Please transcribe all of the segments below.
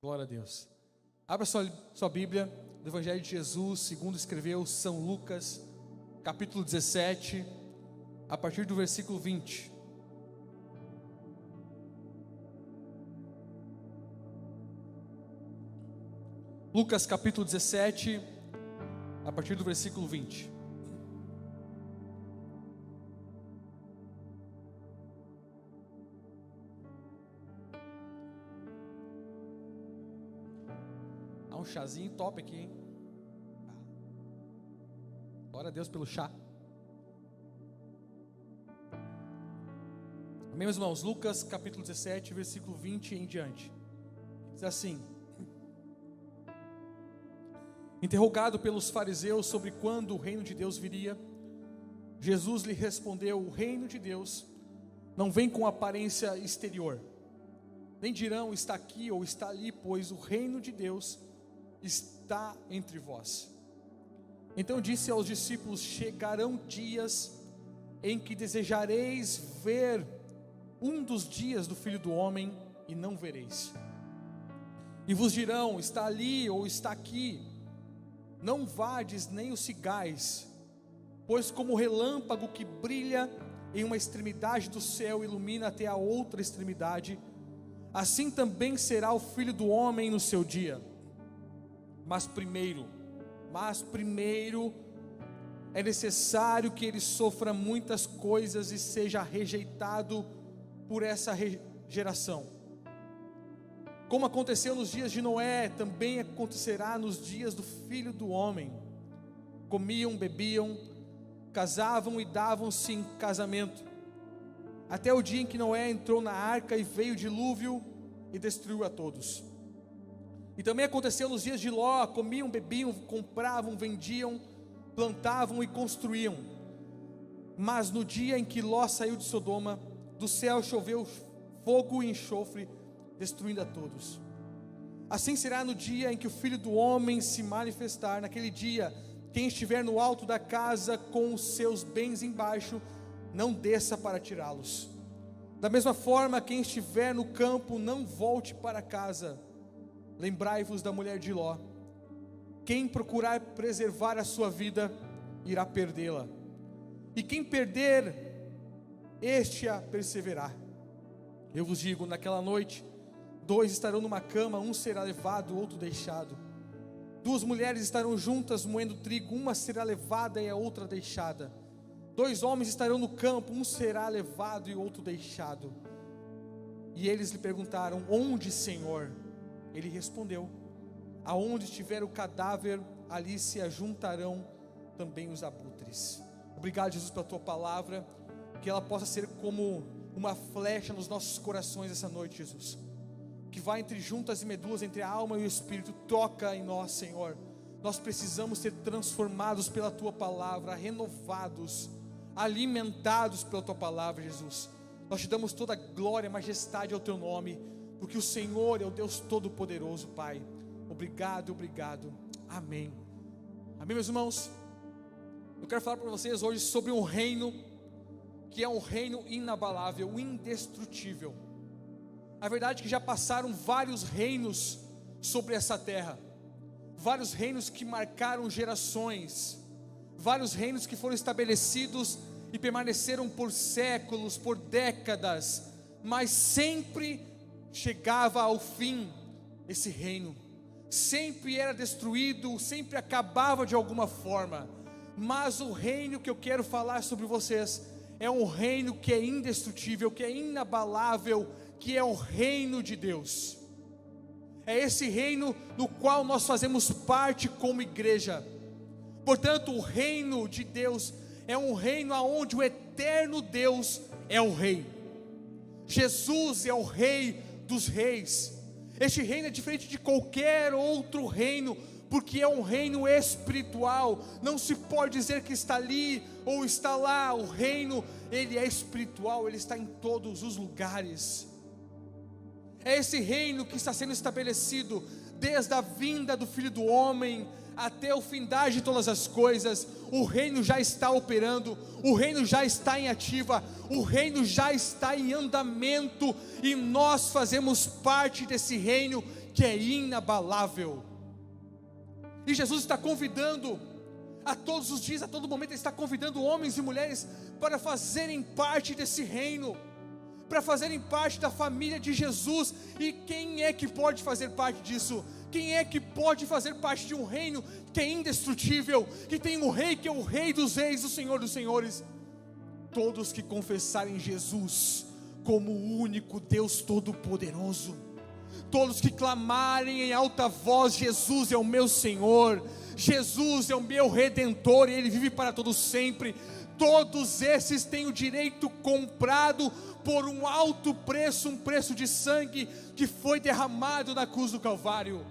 Glória a Deus. Abra sua Bíblia, do Evangelho de Jesus, segundo escreveu São Lucas, capítulo 17, a partir do versículo 20. Lucas capítulo 17, a partir do versículo 20. Há um chazinho top aqui, hein? Glória a Deus pelo chá. Amém, meus irmãos? Lucas capítulo 17, versículo 20 em diante. Diz assim: interrogado pelos fariseus sobre quando o reino de Deus viria, Jesus lhe respondeu: o reino de Deus não vem com aparência exterior, nem dirão está aqui ou está ali, pois o reino de Deus está entre vós. Então disse aos discípulos: chegarão dias em que desejareis ver um dos dias do Filho do Homem e não vereis, e vos dirão está ali ou está aqui, não vades nem o sigais, pois como o relâmpago que brilha em uma extremidade do céu ilumina até a outra extremidade, assim também será o Filho do Homem no seu dia. Mas primeiro é necessário que ele sofra muitas coisas e seja rejeitado por essa geração. Como aconteceu nos dias de Noé, também acontecerá nos dias do Filho do Homem. Comiam, bebiam, casavam e davam-se em casamento, até o dia em que Noé entrou na arca e veio o dilúvio e destruiu a todos. E também aconteceu nos dias de Ló: comiam, bebiam, compravam, vendiam, plantavam e construíam. Mas no dia em que Ló saiu de Sodoma, do céu choveu fogo e enxofre, destruindo a todos. Assim será no dia em que o Filho do Homem se manifestar. Naquele dia, quem estiver no alto da casa com os seus bens embaixo, não desça para tirá-los. Da mesma forma, quem estiver no campo, não volte para casa. Lembrai-vos da mulher de Ló. Quem procurar preservar a sua vida, irá perdê-la. E quem perder, este a perseverar. Eu vos digo, naquela noite, 2 estarão numa cama, um será levado, o outro deixado. 2 mulheres estarão juntas moendo trigo, uma será levada e a outra deixada. 2 homens estarão no campo, um será levado e o outro deixado. E eles lhe perguntaram: onde, Senhor? Ele respondeu: aonde estiver o cadáver, ali se ajuntarão também os abutres. Obrigado, Jesus, pela tua palavra, que ela possa ser como uma flecha nos nossos corações essa noite, Jesus, que vai entre juntas e medulas, entre a alma e o espírito. Toca em nós, Senhor. Nós precisamos ser transformados pela tua palavra, renovados, alimentados pela tua palavra, Jesus. Nós te damos toda a glória e majestade ao teu nome, porque o Senhor é o Deus Todo-Poderoso, Pai. Obrigado, obrigado, amém. Amém, meus irmãos? Eu quero falar para vocês hoje sobre um reino que é um reino inabalável, indestrutível. A verdade é que já passaram vários reinos sobre essa terra, vários reinos que marcaram gerações, vários reinos que foram estabelecidos e permaneceram por séculos, por décadas, mas sempre chegava ao fim esse reino, sempre era destruído, sempre acabava de alguma forma. Mas o reino que eu quero falar sobre vocês é um reino que é indestrutível, que é inabalável, que é o reino de Deus. É esse reino no qual nós fazemos parte como igreja. Portanto, o reino de Deus é um reino onde o eterno Deus é o rei. Jesus é o rei dos reis. Este reino é diferente de qualquer outro reino, porque é um reino espiritual. Não se pode dizer que está ali ou está lá. O reino, ele é espiritual, ele está em todos os lugares. É esse reino que está sendo estabelecido desde a vinda do Filho do Homem até o findar de todas as coisas. O reino já está operando, o reino já está em ativa, o reino já está em andamento, e nós fazemos parte desse reino que é inabalável. E Jesus está convidando, a todos os dias, a todo momento, Ele está convidando homens e mulheres para fazerem parte desse reino, para fazerem parte da família de Jesus. E quem é que pode fazer parte disso? Quem é que pode fazer parte de um reino que é indestrutível, que tem um rei que é o Rei dos Reis, o Senhor dos Senhores? Todos que confessarem Jesus como o único Deus Todo-Poderoso, todos que clamarem em alta voz: Jesus é o meu Senhor, Jesus é o meu Redentor, e Ele vive para todo sempre. Todos esses têm o direito comprado por um alto preço, um preço de sangue que foi derramado na cruz do Calvário.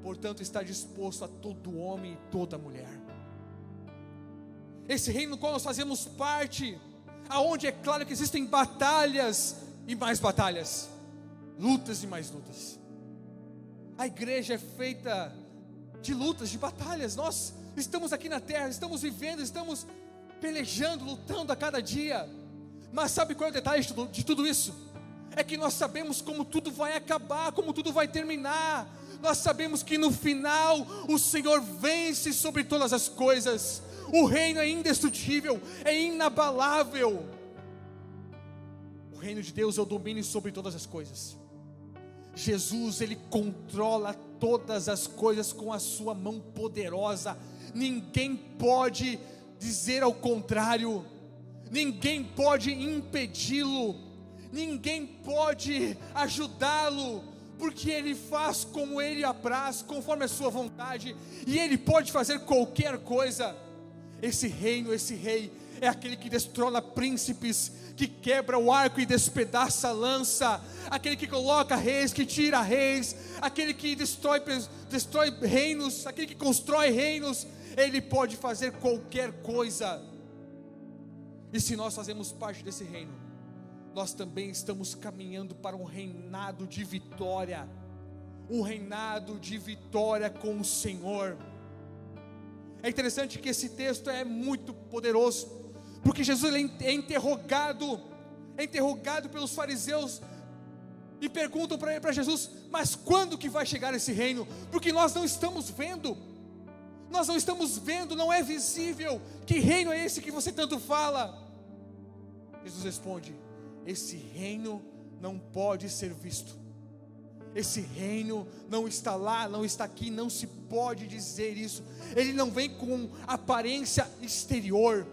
Portanto, está disposto a todo homem e toda mulher. Esse reino no qual nós fazemos parte, aonde é claro que existem batalhas e mais batalhas, lutas e mais lutas. A igreja é feita de lutas, de batalhas. Nós estamos aqui na terra, estamos vivendo, estamos pelejando, lutando a cada dia. Mas sabe qual é o detalhe de tudo isso? É que nós sabemos como tudo vai acabar, como tudo vai terminar. Nós sabemos que no final o Senhor vence sobre todas as coisas. O reino é indestrutível, é inabalável. O reino de Deus é o domínio sobre todas as coisas. Jesus, Ele controla todas as coisas com a sua mão poderosa. Ninguém pode dizer ao contrário, ninguém pode impedi-lo, ninguém pode ajudá-lo, porque Ele faz como Ele apraz, conforme a sua vontade, e Ele pode fazer qualquer coisa. Esse reino, esse rei, é aquele que destrona príncipes, que quebra o arco e despedaça a lança, aquele que coloca reis, que tira reis, aquele que destrói reinos, aquele que constrói reinos. Ele pode fazer qualquer coisa. E se nós fazemos parte desse reino, nós também estamos caminhando para um reinado de vitória, um reinado de vitória com o Senhor. É interessante que esse texto é muito poderoso, porque Jesus é interrogado pelos fariseus, e perguntam para Jesus: mas quando que vai chegar esse reino? Porque nós não estamos vendo, não é visível. Que reino é esse que você tanto fala? Jesus responde: esse reino não pode ser visto, esse reino não está lá, não está aqui, não se pode dizer isso. Ele não vem com aparência exterior,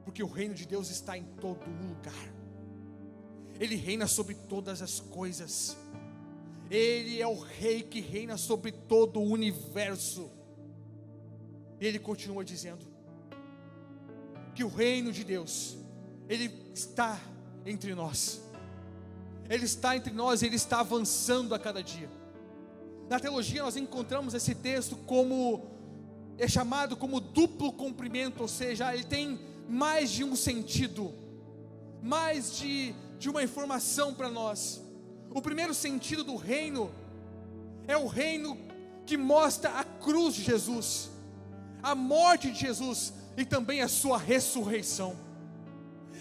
porque o reino de Deus está em todo lugar. Ele reina sobre todas as coisas. Ele é o rei que reina sobre todo o universo. E ele continua dizendo que o reino de Deus, ele está entre nós. Ele está entre nós, ele está avançando a cada dia. Na teologia nós encontramos esse texto é chamado como duplo cumprimento, ou seja, ele tem mais de um sentido, mais de uma informação para nós. O primeiro sentido do reino é o reino que mostra a cruz de Jesus, a morte de Jesus e também a sua ressurreição.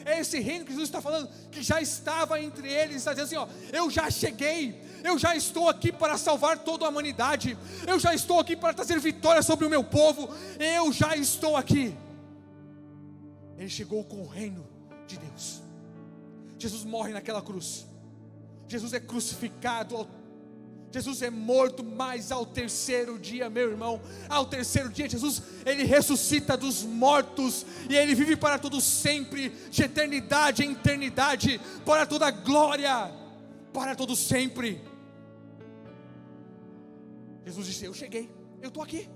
É esse reino que Jesus está falando, que já estava entre eles, está dizendo assim: eu já cheguei, eu já estou aqui para salvar toda a humanidade, eu já estou aqui para trazer vitória sobre o meu povo, eu já estou aqui. Ele chegou com o reino de Deus. Jesus morre naquela cruz, Jesus é crucificado, Jesus é morto, mas ao terceiro dia, meu irmão, ao terceiro dia Jesus, ele ressuscita dos mortos, e ele vive para todo sempre, de eternidade em eternidade, para toda glória, para todo sempre. Jesus disse: eu cheguei, eu estou aqui.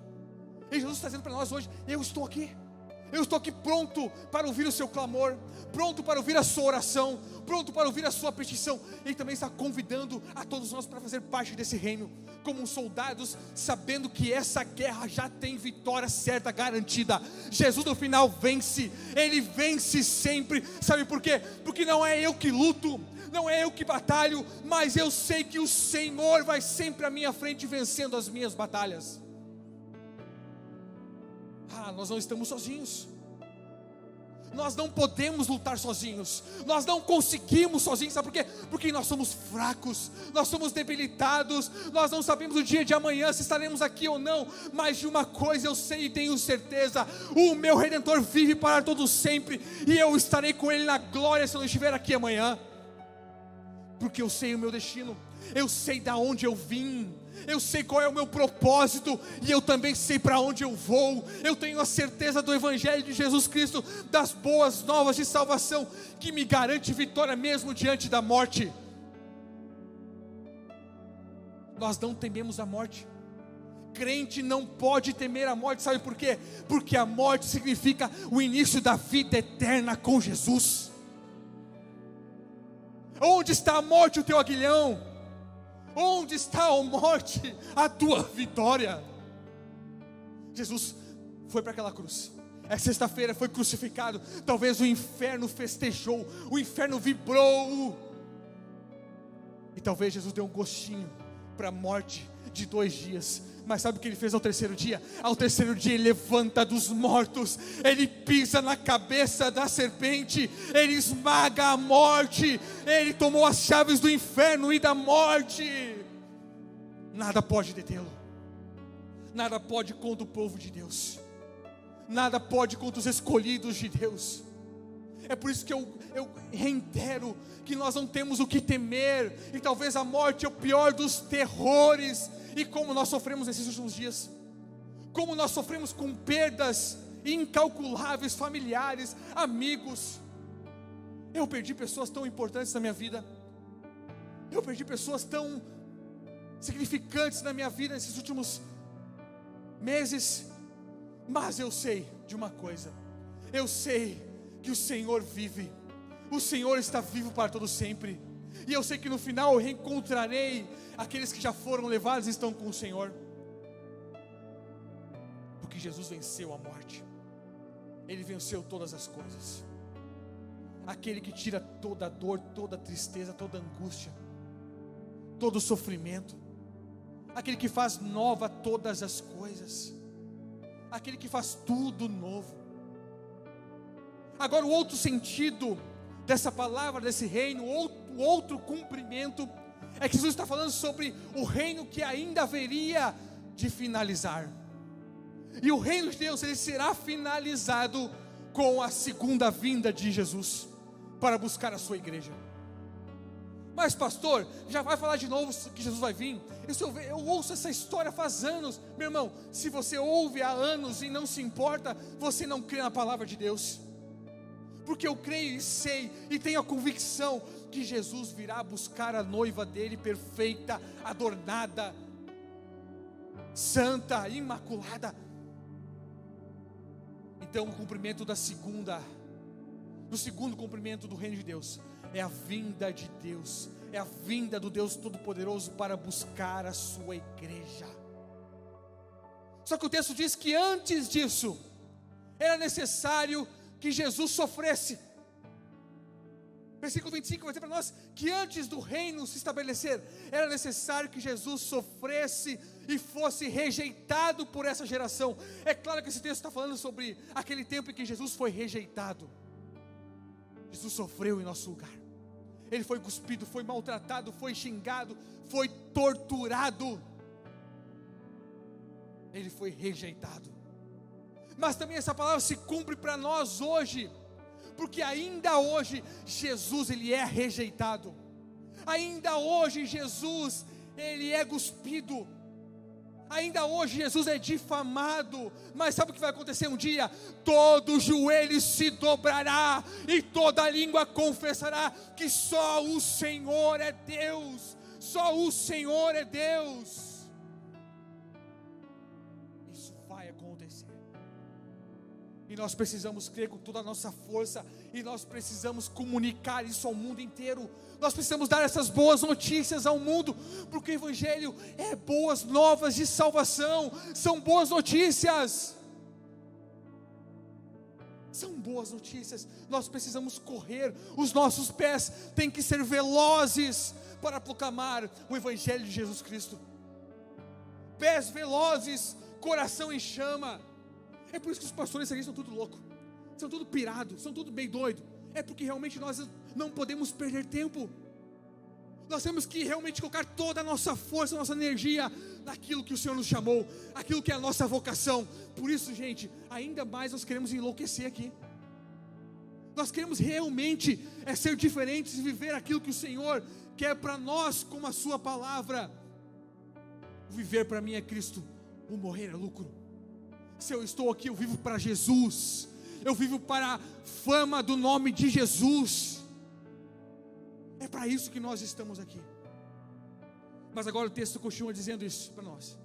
E Jesus está dizendo para nós hoje: eu estou aqui pronto para ouvir o seu clamor, pronto para ouvir a sua oração, pronto para ouvir a sua petição. Ele também está convidando a todos nós para fazer parte desse reino, como soldados, sabendo que essa guerra já tem vitória certa, garantida. Jesus no final vence, ele vence sempre. Sabe por quê? Porque não é eu que luto, não é eu que batalho, mas eu sei que o Senhor vai sempre à minha frente, vencendo as minhas batalhas. Nós não estamos sozinhos. Nós não podemos lutar sozinhos, nós não conseguimos sozinhos, sabe por quê? Porque nós somos fracos, nós somos debilitados, nós não sabemos o dia de amanhã se estaremos aqui ou não, mas de uma coisa eu sei e tenho certeza: o meu Redentor vive para todo sempre, e eu estarei com Ele na glória se eu não estiver aqui amanhã, porque eu sei o meu destino, eu sei da onde eu vim, eu sei qual é o meu propósito, e eu também sei para onde eu vou. Eu tenho a certeza do Evangelho de Jesus Cristo, das boas novas de salvação, que me garante vitória mesmo diante da morte. Nós não tememos a morte. Crente não pode temer a morte, sabe por quê? Porque a morte significa o início da vida eterna com Jesus. Onde está a morte, o teu aguilhão? Onde está, ó morte, a tua vitória? Jesus foi para aquela cruz. Essa sexta-feira foi crucificado. Talvez o inferno festejou, o inferno vibrou, e talvez Jesus deu um gostinho para a morte de 2 dias. Mas sabe o que ele fez ao terceiro dia? Ao terceiro dia ele levanta dos mortos, ele pisa na cabeça da serpente, ele esmaga a morte, ele tomou as chaves do inferno e da morte. Nada pode detê-lo, nada pode contra o povo de Deus, nada pode contra os escolhidos de Deus. É por isso que eu reitero que nós não temos o que temer, e talvez a morte é o pior dos terrores. E como nós sofremos nesses últimos dias, como nós sofremos com perdas incalculáveis, familiares, amigos. Eu perdi pessoas tão importantes na minha vida, eu perdi pessoas tão significantes na minha vida nesses últimos meses, mas eu sei de uma coisa, eu sei que o Senhor vive, o Senhor está vivo para todo sempre, e eu sei que no final eu reencontrarei aqueles que já foram levados e estão com o Senhor, porque Jesus venceu a morte, Ele venceu todas as coisas, aquele que tira toda a dor, toda a tristeza, toda a angústia, todo o sofrimento, aquele que faz nova todas as coisas, aquele que faz tudo novo. Agora o outro sentido dessa palavra, desse reino, o outro cumprimento, é que Jesus está falando sobre o reino que ainda haveria de finalizar. E o reino de Deus, ele será finalizado com a segunda vinda de Jesus, para buscar a sua igreja. Mas pastor, já vai falar de novo que Jesus vai vir? Eu ouço essa história faz anos. Meu irmão, se você ouve há anos e não se importa, você não crê na palavra de Deus. Porque eu creio e sei, e tenho a convicção que Jesus virá buscar a noiva dele perfeita, adornada, santa, imaculada. Então o cumprimento do segundo cumprimento do reino de Deus é a vinda de Deus, é a vinda do Deus Todo-Poderoso para buscar a sua igreja. Só que o texto diz que antes disso era necessário que Jesus sofresse. Versículo 25 vai dizer para nós que antes do reino se estabelecer, era necessário que Jesus sofresse e fosse rejeitado por essa geração. É claro que esse texto está falando sobre aquele tempo em que Jesus foi rejeitado. Jesus sofreu em nosso lugar, Ele foi cuspido, foi maltratado, foi xingado, foi torturado, Ele foi rejeitado. Mas também essa palavra se cumpre para nós hoje, porque ainda hoje Jesus ele é rejeitado, ainda hoje Jesus ele é cuspido, ainda hoje Jesus é difamado. Mas sabe o que vai acontecer um dia? Todo joelho se dobrará e toda língua confessará que só o Senhor é Deus, só o Senhor é Deus. Isso vai acontecer, e nós precisamos crer com toda a nossa força, e nós precisamos comunicar isso ao mundo inteiro. Nós precisamos dar essas boas notícias ao mundo, porque o Evangelho é boas novas de salvação, são boas notícias, são boas notícias. Nós precisamos correr, os nossos pés têm que ser velozes para proclamar o Evangelho de Jesus Cristo. Pés velozes, coração em chama. É por isso que os pastores aqui estão tudo louco. são tudo pirados, são tudo bem doido. É porque realmente nós não podemos perder tempo. Nós temos que realmente colocar toda a nossa força, a nossa energia naquilo que o Senhor nos chamou, aquilo que é a nossa vocação. Por isso, gente, ainda mais nós queremos enlouquecer aqui. Nós queremos realmente ser diferentes e viver aquilo que o Senhor quer para nós, como a sua palavra. O viver para mim é Cristo, o morrer é lucro. Se eu estou aqui, eu vivo para Jesus, eu vivo para a fama do nome de Jesus. É para isso que nós estamos aqui. Mas agora o texto continua dizendo isso para nós.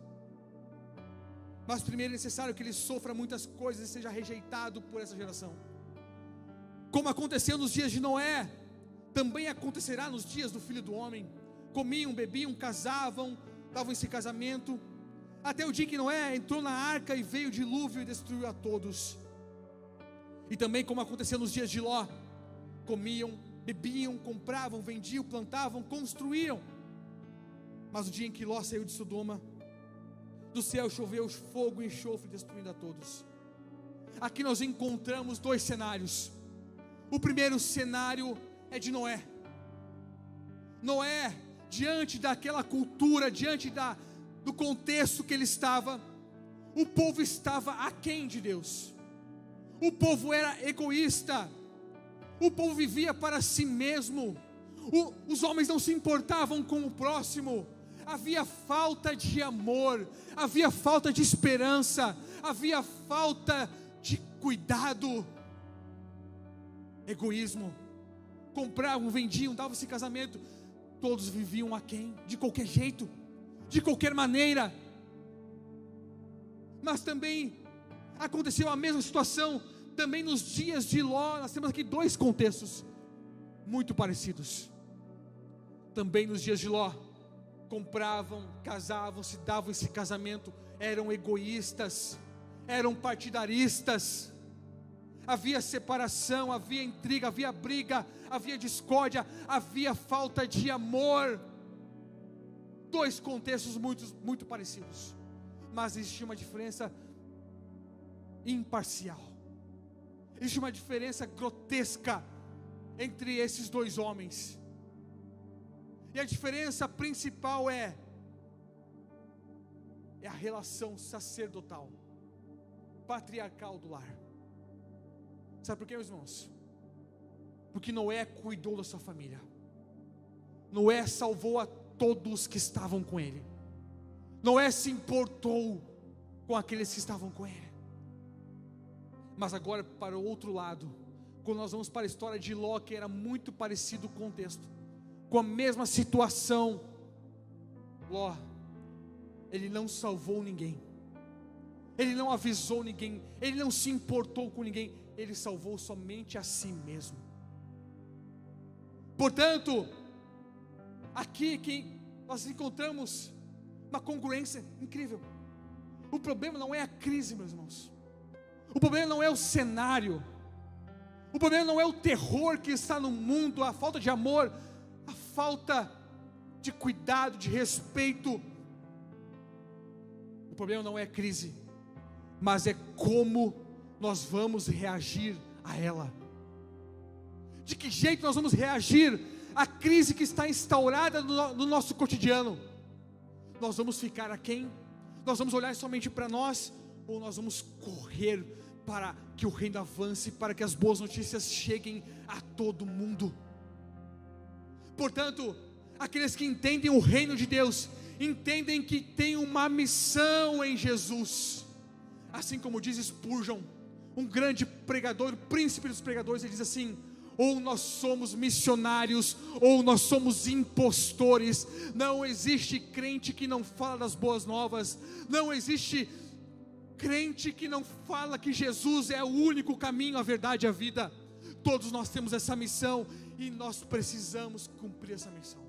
Mas primeiro é necessário que ele sofra muitas coisas e seja rejeitado por essa geração. Como aconteceu nos dias de Noé, também acontecerá nos dias do Filho do Homem. Comiam, bebiam, casavam, davam-se casamento, até o dia que Noé entrou na arca e veio o dilúvio e destruiu a todos. E também como aconteceu nos dias de Ló, comiam, bebiam, compravam, vendiam, plantavam, construíam. Mas o dia em que Ló saiu de Sodoma, do céu choveu fogo e enxofre, destruindo a todos. Aqui nós encontramos dois cenários. O primeiro cenário é de Noé. Noé, diante daquela cultura, diante do contexto que ele estava, o povo estava aquém de Deus. O povo era egoísta. O povo vivia para si mesmo. Os homens não se importavam com o próximo. Havia falta de amor, havia falta de esperança, havia falta de cuidado. Egoísmo. Compravam, vendiam, davam-se casamento. Todos viviam aquém, de qualquer jeito, de qualquer maneira. Mas também aconteceu a mesma situação também nos dias de Ló. Nós temos aqui dois contextos muito parecidos. Também nos dias de Ló, compravam, casavam-se, davam esse casamento, eram egoístas, eram partidaristas. Havia separação, havia intriga, havia briga, havia discórdia, havia falta de amor. Dois contextos muito parecidos, mas existia uma diferença imparcial. Existe uma diferença grotesca entre esses dois homens. E a diferença principal é a relação sacerdotal, patriarcal do lar. Sabe por quê, meus irmãos? Porque Noé cuidou da sua família. Noé salvou a todos que estavam com ele. Noé se importou com aqueles que estavam com ele. Mas agora, para o outro lado, quando nós vamos para a história de Ló, que era muito parecido com o contexto, com a mesma situação, Ló, ele não salvou ninguém, ele não avisou ninguém, ele não se importou com ninguém, ele salvou somente a si mesmo. Portanto, aqui que nós encontramos uma congruência incrível. O problema não é a crise, meus irmãos. O problema não é o cenário. O problema não é o terror que está no mundo, a falta de amor, a falta de cuidado, de respeito. O problema não é a crise, mas é como nós vamos reagir a ela. De que jeito nós vamos reagir à crise que está instaurada no nosso cotidiano? Nós vamos ficar aquém? Nós vamos olhar somente para nós? Ou nós vamos correr para que o reino avance, para que as boas notícias cheguem a todo mundo? Portanto, aqueles que entendem o reino de Deus, entendem que tem uma missão em Jesus. Assim como diz Spurgeon, um grande pregador, o príncipe dos pregadores, ele diz assim: ou nós somos missionários, ou nós somos impostores. Não existe crente que não fala das boas novas, não existe crente que não fala que Jesus é o único caminho, a verdade e a vida. Todos nós temos essa missão e nós precisamos cumprir essa missão.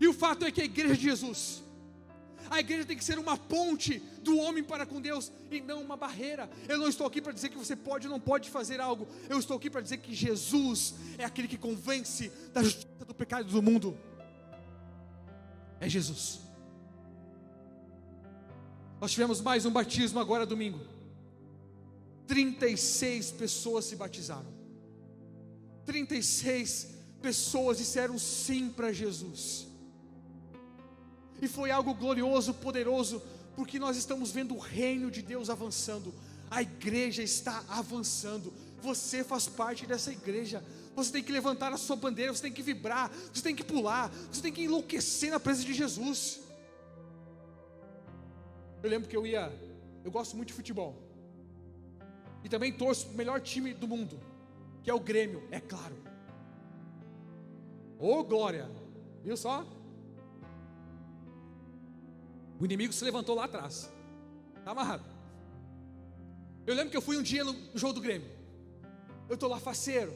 E o fato é que a igreja de Jesus, a igreja tem que ser uma ponte do homem para com Deus e não uma barreira. Eu não estou aqui para dizer que você pode ou não pode fazer algo. Eu estou aqui para dizer que Jesus é aquele que convence da justiça, do pecado do mundo. É Jesus. Nós tivemos mais um batismo agora domingo. 36 pessoas se batizaram. 36 pessoas disseram sim para Jesus. E foi algo glorioso, poderoso, porque nós estamos vendo o reino de Deus avançando. A igreja está avançando. Você faz parte dessa igreja. Você tem que levantar a sua bandeira, você tem que vibrar, você tem que pular, você tem que enlouquecer na presença de Jesus. Eu lembro que eu gosto muito de futebol. E também torço pro melhor time do mundo, que é o Grêmio, é claro. Ô glória, viu só? O inimigo se levantou lá atrás, está amarrado. Eu lembro que eu fui um dia no jogo do Grêmio. Eu estou lá faceiro.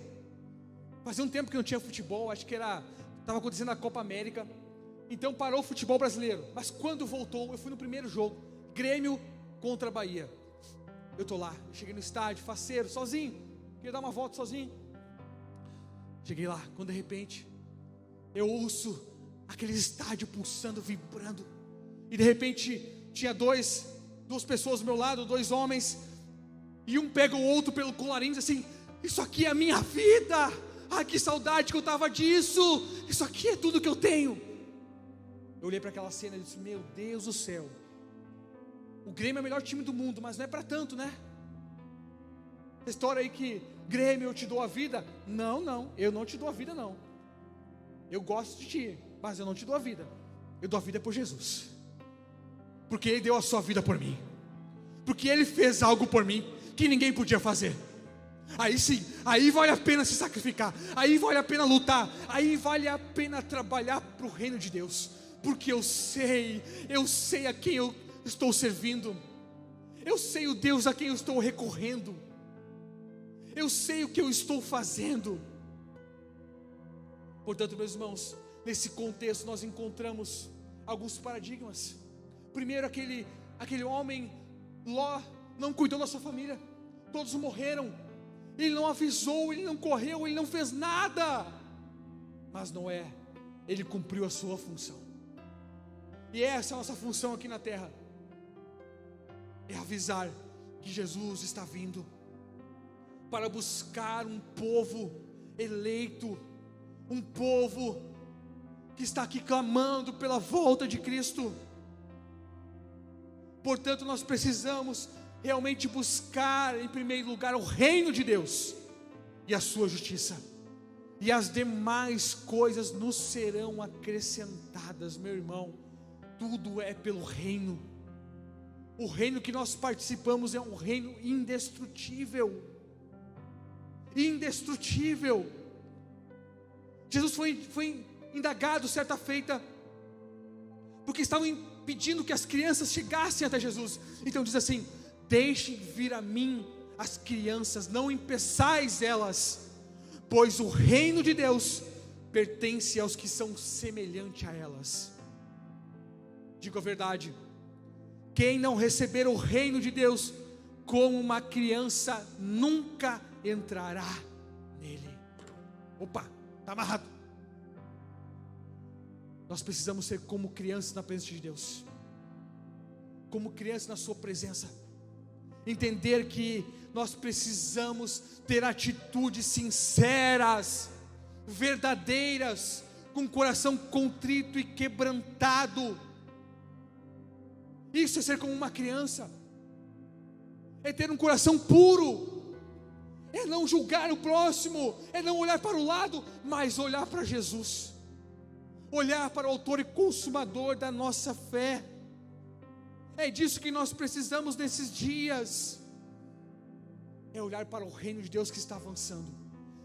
Fazia um tempo que não tinha futebol, acho que estava acontecendo a Copa América. Então parou o futebol brasileiro. Mas quando voltou, eu fui no primeiro jogo, Grêmio contra Bahia. Eu estou lá, cheguei no estádio, faceiro, sozinho, queria dar uma volta sozinho. Cheguei lá, quando de repente eu ouço aquele estádio pulsando, vibrando. E de repente tinha duas pessoas do meu lado, 2 homens. E um pega o outro pelo colarinho e diz assim: isso aqui é a minha vida. Ah, que saudade que eu estava disso. Isso aqui é tudo que eu tenho. Eu olhei para aquela cena e disse: meu Deus do céu, o Grêmio é o melhor time do mundo, mas não é para tanto, né? Essa história aí que Grêmio, eu te dou a vida. Não, eu não te dou a vida não. Eu gosto de ti, mas eu não te dou a vida. Eu dou a vida por Jesus, porque Ele deu a sua vida por mim, porque Ele fez algo por mim que ninguém podia fazer. Aí sim, aí vale a pena se sacrificar, aí vale a pena lutar, aí vale a pena trabalhar para o reino de Deus, porque eu sei a quem eu estou servindo, eu sei o Deus a quem eu estou recorrendo, eu sei o que eu estou fazendo. Portanto, meus irmãos, nesse contexto nós encontramos alguns paradigmas. Primeiro, aquele homem, Ló, não cuidou da sua família, todos morreram. Ele não avisou, ele não correu, ele não fez nada. Mas Noé, ele cumpriu a sua função. E essa é a nossa função aqui na terra, é avisar que Jesus está vindo para buscar um povo eleito, um povo que está aqui clamando pela volta de Cristo. Portanto, nós precisamos realmente buscar em primeiro lugar o reino de Deus e a sua justiça, e as demais coisas nos serão acrescentadas. Meu irmão, tudo é pelo reino. O reino que nós participamos é um reino indestrutível. Indestrutível. Jesus foi indagado certa feita, porque estavam impedindo que as crianças chegassem até Jesus. Então diz assim: deixem vir a mim as crianças, não impeçais elas, pois o reino de Deus pertence aos que são semelhantes a elas. Digo a verdade: quem não receber o reino de Deus como uma criança nunca entrará nele. Opa, está amarrado. Nós precisamos ser como crianças na presença de Deus, como crianças na sua presença. Entender que nós precisamos ter atitudes sinceras, verdadeiras, com o coração contrito e quebrantado. Isso é ser como uma criança, é ter um coração puro, é não julgar o próximo, é não olhar para o lado, mas olhar para Jesus, olhar para o autor e consumador da nossa fé. É disso que nós precisamos nesses dias, é olhar para o reino de Deus que está avançando,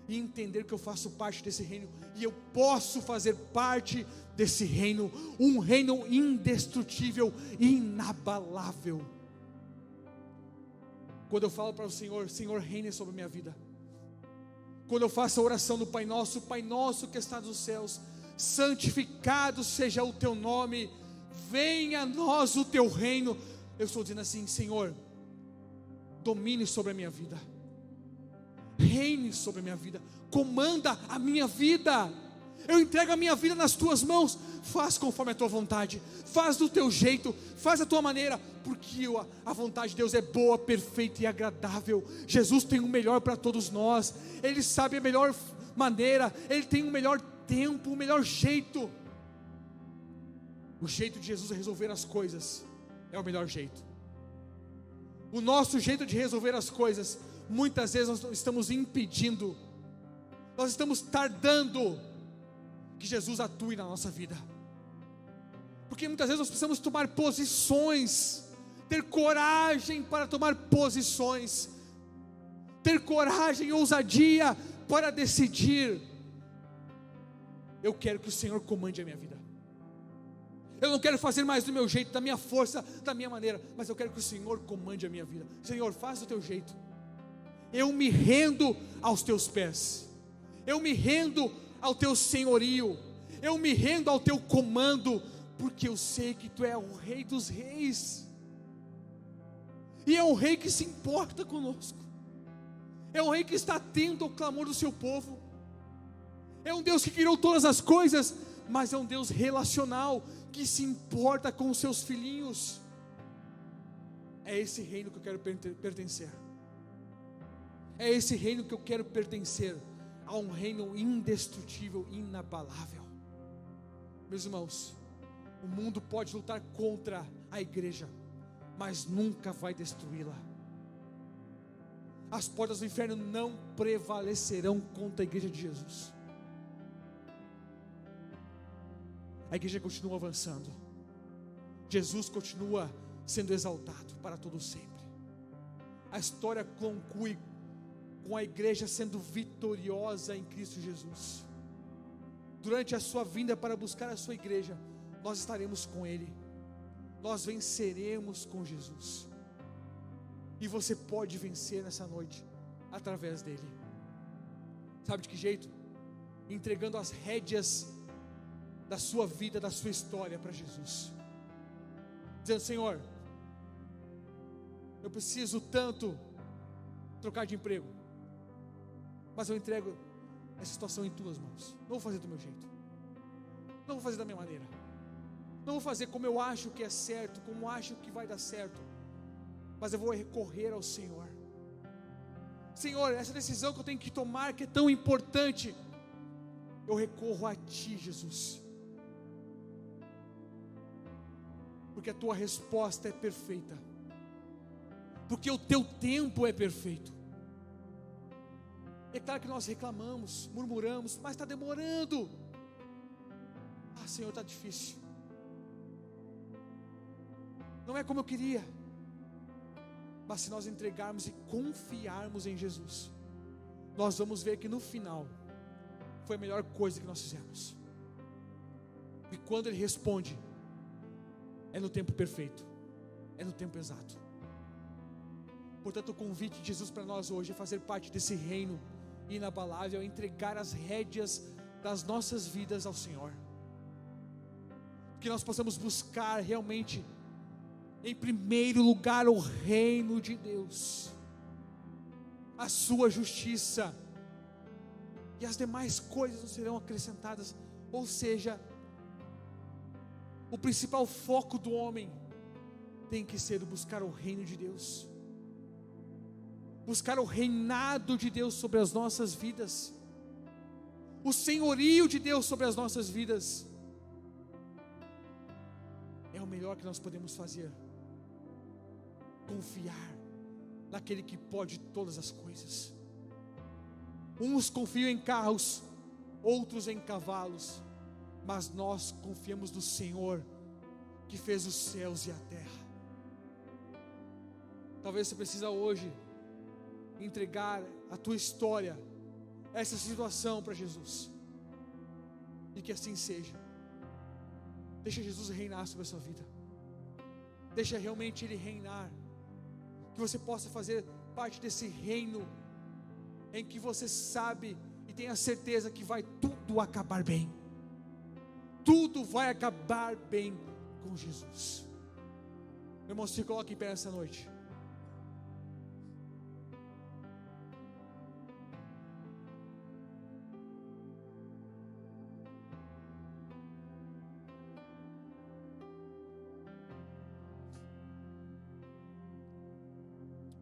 e entender que eu faço parte desse reino, e eu posso fazer parte desse reino, um reino indestrutível, inabalável. Quando eu falo para o Senhor: Senhor, reine sobre a minha vida. Quando eu faço a oração do Pai Nosso: Pai Nosso que está nos céus, santificado seja o teu nome, venha a nós o teu reino. Eu estou dizendo assim: Senhor, domine sobre a minha vida, reine sobre a minha vida, comanda a minha vida, eu entrego a minha vida nas tuas mãos, faz conforme a tua vontade, faz do teu jeito, faz da tua maneira, porque a vontade de Deus é boa, perfeita e agradável. Jesus tem o melhor para todos nós, Ele sabe a melhor maneira, Ele tem o melhor tempo, o melhor jeito. O jeito de Jesus resolver as coisas é o melhor jeito. O nosso jeito de resolver as coisas, muitas vezes nós estamos impedindo, nós estamos tardando que Jesus atue na nossa vida, porque muitas vezes nós precisamos tomar posições, ter coragem para tomar posições, ter coragem e ousadia para decidir: eu quero que o Senhor comande a minha vida, eu não quero fazer mais do meu jeito, da minha força, da minha maneira, mas eu quero que o Senhor comande a minha vida. Senhor, faz do teu jeito, eu me rendo aos teus pés, eu me rendo ao teu senhorio, eu me rendo ao teu comando, porque eu sei que tu é o Rei dos Reis, e é um Rei que se importa conosco, é um Rei que está atento ao clamor do seu povo, é um Deus que criou todas as coisas, mas é um Deus relacional, que se importa com os seus filhinhos. É esse reino que eu quero pertencer, é esse reino que eu quero pertencer, a um reino indestrutível, inabalável. Meus irmãos, o mundo pode lutar contra a igreja, mas nunca vai destruí-la. As portas do inferno não prevalecerão contra a igreja de Jesus. A igreja continua avançando, Jesus continua sendo exaltado para todo sempre. A história conclui com a igreja sendo vitoriosa em Cristo Jesus. Durante a sua vinda para buscar a sua igreja, nós estaremos com Ele, nós venceremos com Jesus, e você pode vencer nessa noite, através dEle. Sabe de que jeito? Entregando as rédeas da sua vida, da sua história para Jesus, dizendo: Senhor, eu preciso tanto trocar de emprego, mas eu entrego essa situação em tuas mãos. Não vou fazer do meu jeito, não vou fazer da minha maneira, não vou fazer como eu acho que é certo, como acho que vai dar certo, mas eu vou recorrer ao Senhor. Senhor, essa decisão que eu tenho que tomar, que é tão importante, eu recorro a Ti, Jesus, porque a Tua resposta é perfeita, porque o Teu tempo é perfeito. É claro que nós reclamamos, murmuramos, mas está demorando. Ah, Senhor, está difícil, não é como eu queria. Mas se nós entregarmos e confiarmos em Jesus, nós vamos ver que no final foi a melhor coisa que nós fizemos. E quando Ele responde, é no tempo perfeito, é no tempo exato. Portanto, o convite de Jesus para nós hoje é fazer parte desse reino inabalável, é entregar as rédeas das nossas vidas ao Senhor, que nós possamos buscar realmente, em primeiro lugar, o reino de Deus, a sua justiça, e as demais coisas não serão acrescentadas. Ou seja, o principal foco do homem tem que ser buscar o reino de Deus, buscar o reinado de Deus sobre as nossas vidas, o senhorio de Deus sobre as nossas vidas. É o melhor que nós podemos fazer, confiar naquele que pode todas as coisas. Uns confiam em carros, outros em cavalos, mas nós confiamos no Senhor, que fez os céus e a terra. Talvez você precisa hoje entregar a tua história, essa situação para Jesus, e que assim seja. Deixa Jesus reinar sobre a sua vida, deixa realmente Ele reinar, que você possa fazer parte desse reino, em que você sabe e tem a certeza que vai tudo acabar bem, tudo vai acabar bem com Jesus. Meu irmão, se coloque em pé essa noite.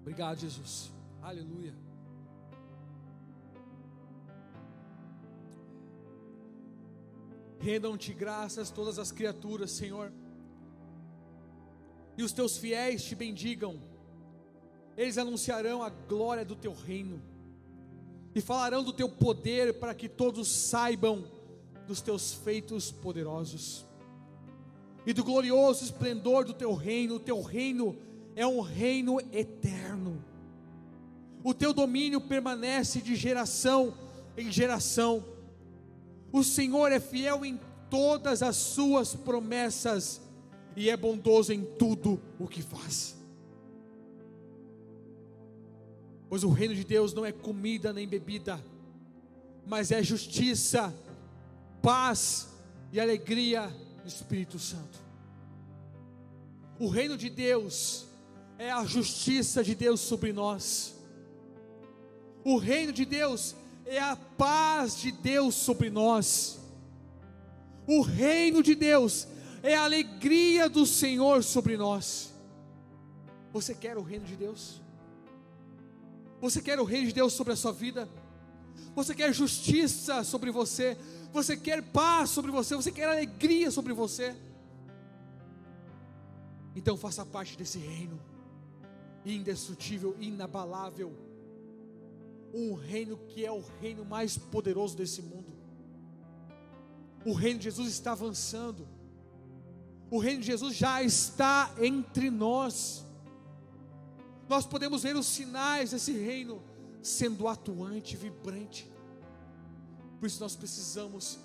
Obrigado, Jesus. Aleluia. Rendam-te graças todas as criaturas, Senhor, e os teus fiéis te bendigam. Eles anunciarão a glória do teu reino e falarão do teu poder, para que todos saibam dos teus feitos poderosos e do glorioso esplendor do teu reino. O teu reino é um reino eterno, o teu domínio permanece de geração em geração. O Senhor é fiel em todas as suas promessas e é bondoso em tudo o que faz. Pois o reino de Deus não é comida nem bebida, mas é justiça, paz e alegria no Espírito Santo. O reino de Deus é a justiça de Deus sobre nós. O reino de Deus é a paz de Deus sobre nós. O reino de Deus é a alegria do Senhor sobre nós. Você quer o reino de Deus? Você quer o reino de Deus sobre a sua vida? Você quer justiça sobre você? Você quer paz sobre você? Você quer alegria sobre você? Então faça parte desse reino indestrutível, inabalável, um reino que é o reino mais poderoso desse mundo. O reino de Jesus está avançando. O reino de Jesus já está entre nós. Nós podemos ver os sinais desse reino sendo atuante, vibrante. Por isso nós precisamos,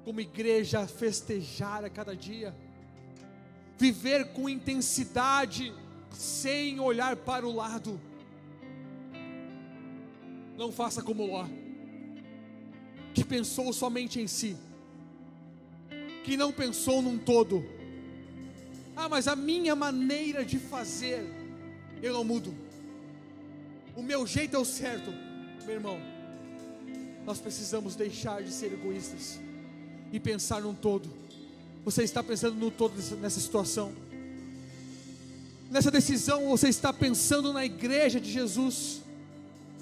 como igreja, festejar a cada dia, viver com intensidade, sem olhar para o lado. Não faça como Ló, que pensou somente em si, que não pensou num todo. Mas a minha maneira de fazer, eu não mudo, o meu jeito é o certo. Meu irmão, nós precisamos deixar de ser egoístas e pensar num todo. Você está pensando no todo nessa situação? Nessa decisão você está pensando na igreja de Jesus?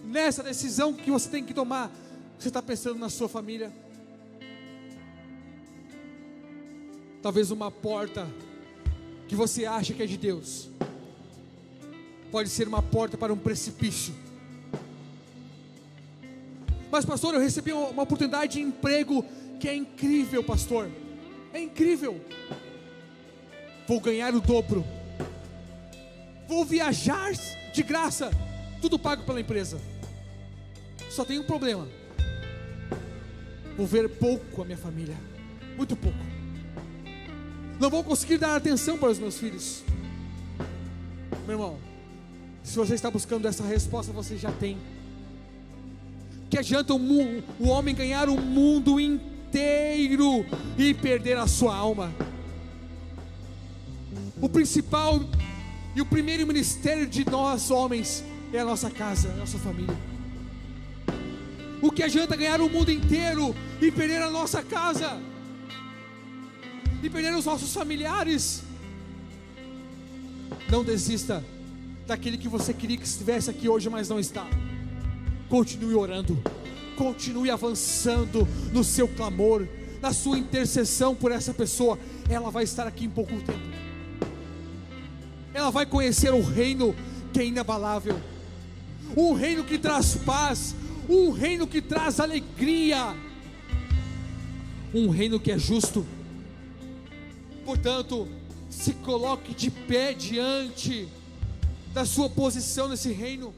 Nessa decisão que você tem que tomar, você está pensando na sua família? Talvez uma porta que você acha que é de Deus pode ser uma porta para um precipício. Mas pastor, eu recebi uma oportunidade de emprego que é incrível, pastor, é incrível. Vou ganhar o dobro, vou viajar de graça, tudo pago pela empresa. Só tem um problema: vou ver pouco a minha família, muito pouco. Não vou conseguir dar atenção para os meus filhos. Meu irmão, se você está buscando essa resposta, você já tem. Que adianta o homem ganhar o mundo inteiro e perder a sua alma? O principal e o primeiro ministério de nós homens é a nossa casa, a nossa família. O que adianta ganhar o mundo inteiro e perder a nossa casa, e perder os nossos familiares? Não desista daquele que você queria que estivesse aqui hoje, mas não está. Continue orando, continue avançando no seu clamor, na sua intercessão por essa pessoa. Ela vai estar aqui em pouco tempo. Ela vai conhecer o reino que é inabalável, um reino que traz paz, um reino que traz alegria, um reino que é justo. Portanto, se coloque de pé diante da sua posição nesse reino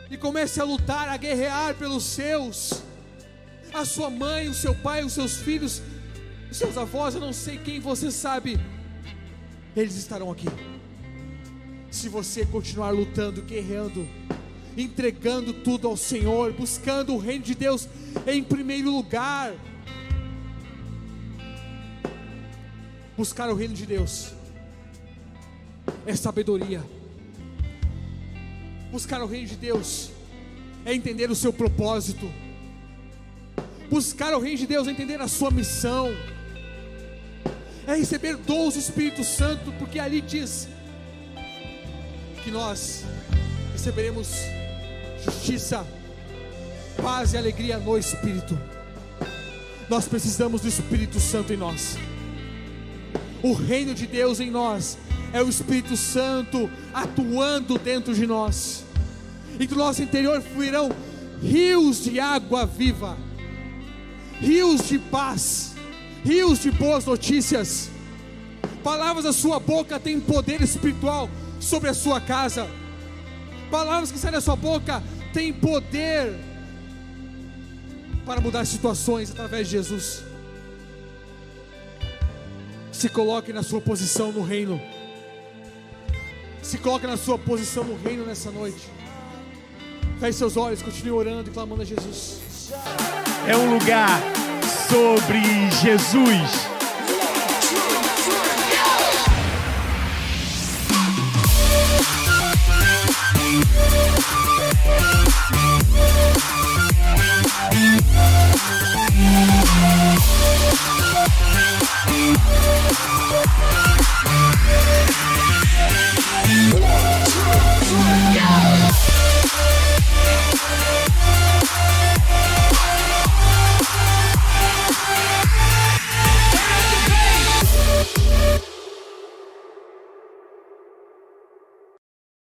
e comece a lutar, a guerrear pelos seus. A sua mãe, o seu pai, os seus filhos, os seus avós, eu não sei quem você sabe, eles estarão aqui. Se você continuar lutando, guerreando, entregando tudo ao Senhor, buscando o reino de Deus em primeiro lugar. Buscar o reino de Deus é sabedoria. Buscar o reino de Deus é entender o seu propósito. Buscar o reino de Deus é entender a sua missão, é receber dons do Espírito Santo, porque ali diz que nós receberemos justiça, paz e alegria no Espírito. Nós precisamos do Espírito Santo em nós. O reino de Deus em nós é o Espírito Santo atuando dentro de nós, e do nosso interior fluirão rios de água viva, rios de paz, rios de boas notícias. Palavras da sua boca têm poder espiritual sobre a sua casa. Palavras que saem da sua boca têm poder para mudar situações através de Jesus. Se coloque na sua posição no reino. Se coloque na sua posição no reino nessa noite. Feche seus olhos, continue orando e clamando a Jesus. É um lugar sobre Jesus.